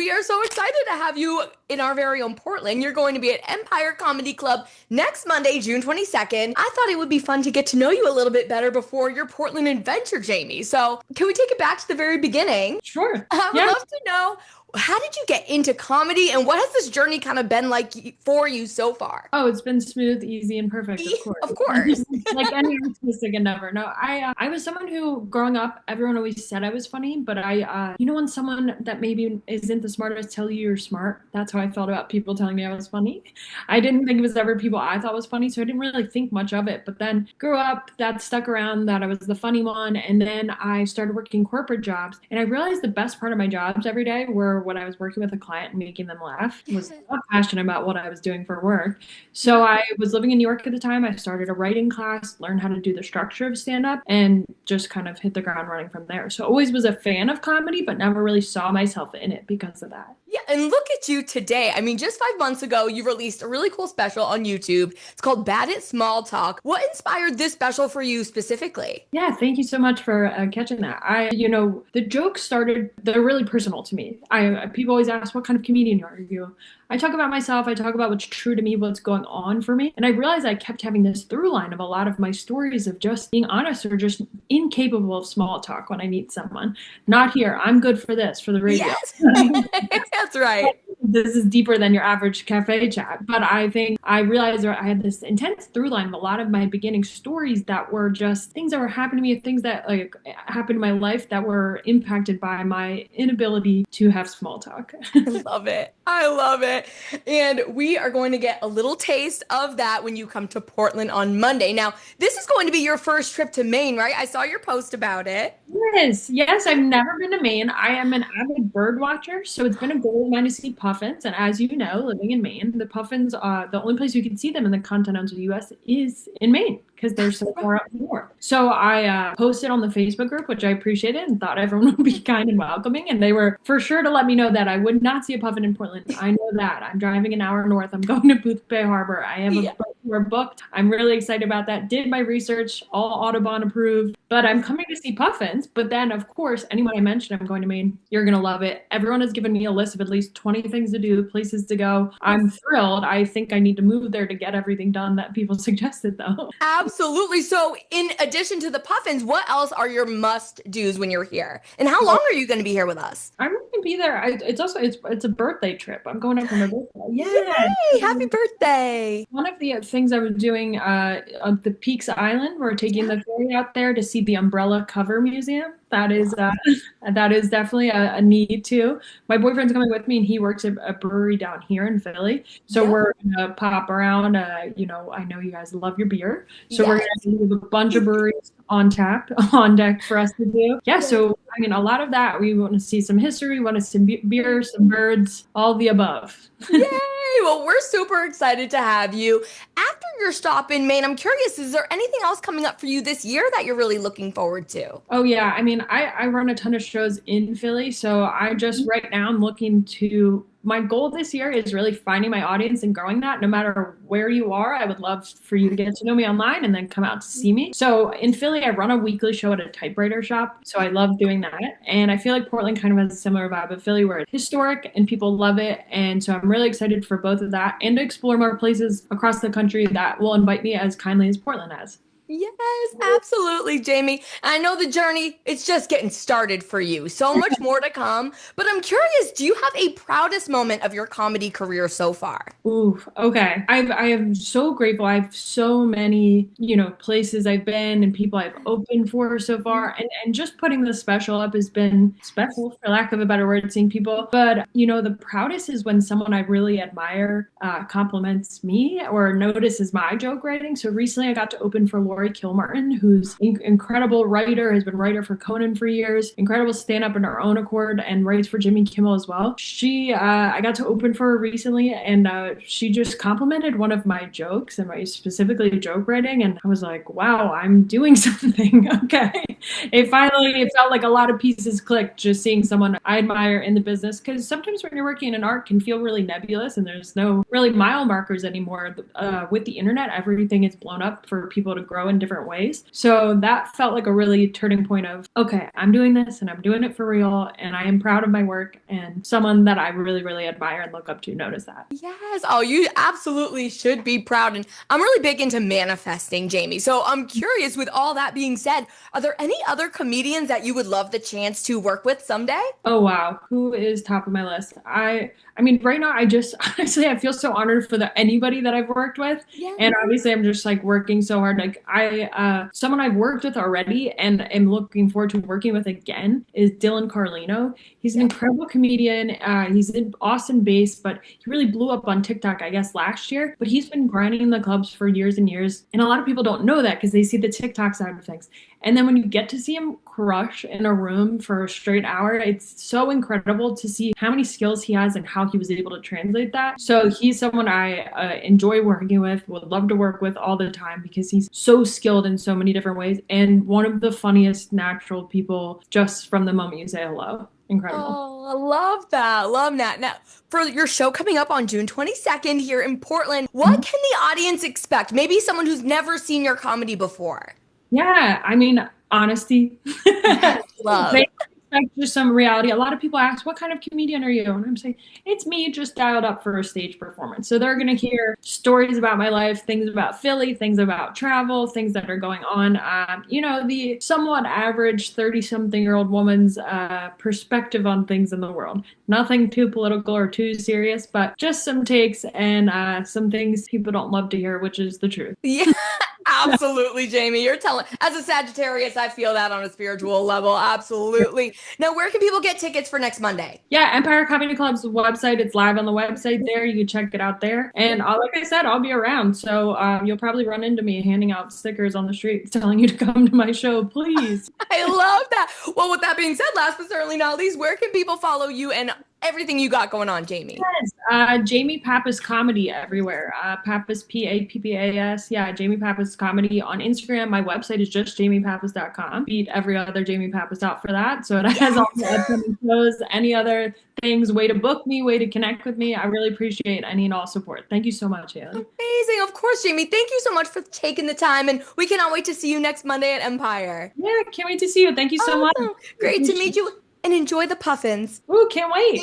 we are so excited to have you in our very own Portland. You're going to be at Empire Comedy Club next Monday, June 22nd. I thought it would be fun to get to know you a little bit better before your Portland adventure, Jamie. So can we take it back to the very beginning? Sure. I would love to know, how did you get into comedy and what has this journey kind of been like for you so far? Oh, it's been smooth, easy, and perfect, of course. Of course. Like any artistic endeavor. No, I was someone who, growing up, everyone always said I was funny, but when someone that maybe isn't the smartest tell you you're smart, that's how I felt about people telling me I was funny. I didn't think it was ever people I thought was funny, so I didn't really think much of it. But then grew up, that stuck around, that I was the funny one, and then I started working corporate jobs, and I realized the best part of my jobs every day were when I was working with a client and making them laugh. I was not passionate about what I was doing for work. So I was living in New York at the time. I started a writing class, learned how to do the structure of stand-up, and just kind of hit the ground running from there. So always was a fan of comedy, but never really saw myself in it because of that. Yeah, and look at you today. I mean, just 5 months ago, you released a really cool special on YouTube. It's called Bad at Small Talk. What inspired this special for you specifically? Yeah, thank you so much for catching that. The jokes started, they're really personal to me. People always ask, what kind of comedian are you? I talk about myself, I talk about what's true to me, what's going on for me. And I realized I kept having this through line of a lot of my stories of just being honest or just incapable of small talk when I meet someone. Not here, I'm good for this, for the radio. Yes, that's right. This is deeper than your average cafe chat. But I think I realized I had this intense through line of a lot of my beginning stories that were just things that were happening to me, things that happened in my life that were impacted by my inability to have small talk. I love it. I love it. And we are going to get a little taste of that when you come to Portland on Monday. Now, this is going to be your first trip to Maine, right? I saw your post about it. Yes, I've never been to Maine. I am an avid bird watcher, so it's been a goal of mine to see puffins. And as you know, living in Maine, the puffins are the only place you can see them in the continental U.S. is in Maine, because they're so far up north. So I posted on the Facebook group, which I appreciated and thought everyone would be kind and welcoming. And they were for sure to let me know that I would not see a puffin in Portland. I know that. I'm driving an hour north. I'm going to Booth Bay Harbor. I have a boat tour booked. I'm really excited about that. Did my research, all Audubon approved. But I'm coming to see puffins. But then, of course, anyone I mention I'm going to Maine, you're going to love it. Everyone has given me a list of at least 20 things to do, places to go. I'm thrilled. I think I need to move there to get everything done that people suggested, though. Absolutely. So in addition to the puffins, what else are your must-dos when you're here? And how long are you going to be here with us? I'm going to be there. It's a birthday trip. I'm going up for my birthday. Yay! Happy birthday. One of the things I was doing on the Peaks Island, we're taking the ferry out there to see the Umbrella Cover Museum. That is definitely a need too. My boyfriend's coming with me, and he works at a brewery down here in Philly. So we're gonna pop around. I know you guys love your beer, so we're gonna do a bunch of breweries on deck for us to do. Yeah. So I mean, a lot of that. We want to see some history, want to see beer, some birds, all the above. Yay! Well, we're super excited to have you. After your stop in Maine, I'm curious, is there anything else coming up for you this year that you're really looking forward to? Oh, yeah. I mean, I run a ton of shows in Philly, so I just right now I'm looking to my goal this year is really finding my audience and growing that. No matter where you are, I would love for you to get to know me online and then come out to see me. So in Philly, I run a weekly show at a typewriter shop. So I love doing that. And I feel like Portland kind of has a similar vibe of Philly where it's historic and people love it. And so I'm really excited for both of that and to explore more places across the country that will invite me as kindly as Portland has. Yes, absolutely, Jamie. I know the journey, it's just getting started for you. So much more to come. But I'm curious, do you have a proudest moment of your comedy career so far? Ooh, okay. I am so grateful. I have so many, places I've been and people I've opened for so far. And just putting the special up has been special, for lack of a better word, seeing people. But, the proudest is when someone I really admire compliments me or notices my joke writing. So recently I got to open for Lori Kilmartin, who's an incredible writer, has been writer for Conan for years, incredible stand-up in her own accord, and writes for Jimmy Kimmel as well. I got to open for her recently, and she just complimented one of my jokes and my specifically joke writing, and I was like, wow, I'm doing something. Okay. It felt like a lot of pieces clicked just seeing someone I admire in the business, because sometimes when you're working in art can feel really nebulous and there's no really mile markers anymore. With the internet, everything is blown up for people to grow grow in different ways. So that felt like a really turning point of, okay, I'm doing this and I'm doing it for real, and I am proud of my work, and someone that I really, really admire and look up to notice that. Yes. Oh, you absolutely should be proud. And I'm really big into manifesting, Jamie. So I'm curious, with all that being said, are there any other comedians that you would love the chance to work with someday? Oh wow, who is top of my list? I mean, right now I just honestly I feel so honored for anybody that I've worked with. Yeah. And obviously I'm just like working so hard. Like someone I've worked with already and am looking forward to working with again is Dylan Carlino. He's an incredible comedian. He's in Austin based, but he really blew up on TikTok, I guess, last year. But he's been grinding the clubs for years and years. And a lot of people don't know that because they see the TikTok side of things. And then when you get to see him crush in a room for a straight hour, it's so incredible to see how many skills he has and how he was able to translate that. So he's someone I enjoy working with, would love to work with all the time because he's so skilled in so many different ways and one of the funniest natural people just from the moment you say hello. Incredible. Oh, I love that. Love that. Now, for your show coming up on June 22nd here in Portland, what can the audience expect? Maybe someone who's never seen your comedy before. Yeah, I mean, honesty. Love. They expect just some reality. A lot of people ask, what kind of comedian are you? And I'm saying, it's me just dialed up for a stage performance. So they're going to hear stories about my life, things about Philly, things about travel, things that are going on. The somewhat average 30-something-year-old woman's perspective on things in the world. Nothing too political or too serious, but just some takes and some things people don't love to hear, which is the truth. Yeah. Absolutely, Jamie. You're telling, as a Sagittarius, I feel that on a spiritual level. Absolutely. Now, where can people get tickets for next Monday? Yeah, Empire Comedy Club's website. It's live on the website there. You can check it out there. And like I said, I'll be around. So you'll probably run into me handing out stickers on the street telling you to come to my show, please. I love that. Well, with that being said, last but certainly not least, where can people follow you and everything you got going on, Jamie? Yes, Jamie Pappas Comedy everywhere. Pappas, Pappas. Yeah, Jamie Pappas Comedy on Instagram. My website is just jamiepappas.com. Beat every other Jamie Pappas out for that. So it has all the upcoming shows, any other things, way to book me, way to connect with me. I really appreciate any and all support. Thank you so much, Hayley. Amazing. Of course, Jamie. Thank you so much for taking the time, and we cannot wait to see you next Monday at Empire. Yeah, can't wait to see you. Thank you so much. Great to meet you, and enjoy the puffins. Ooh, can't wait.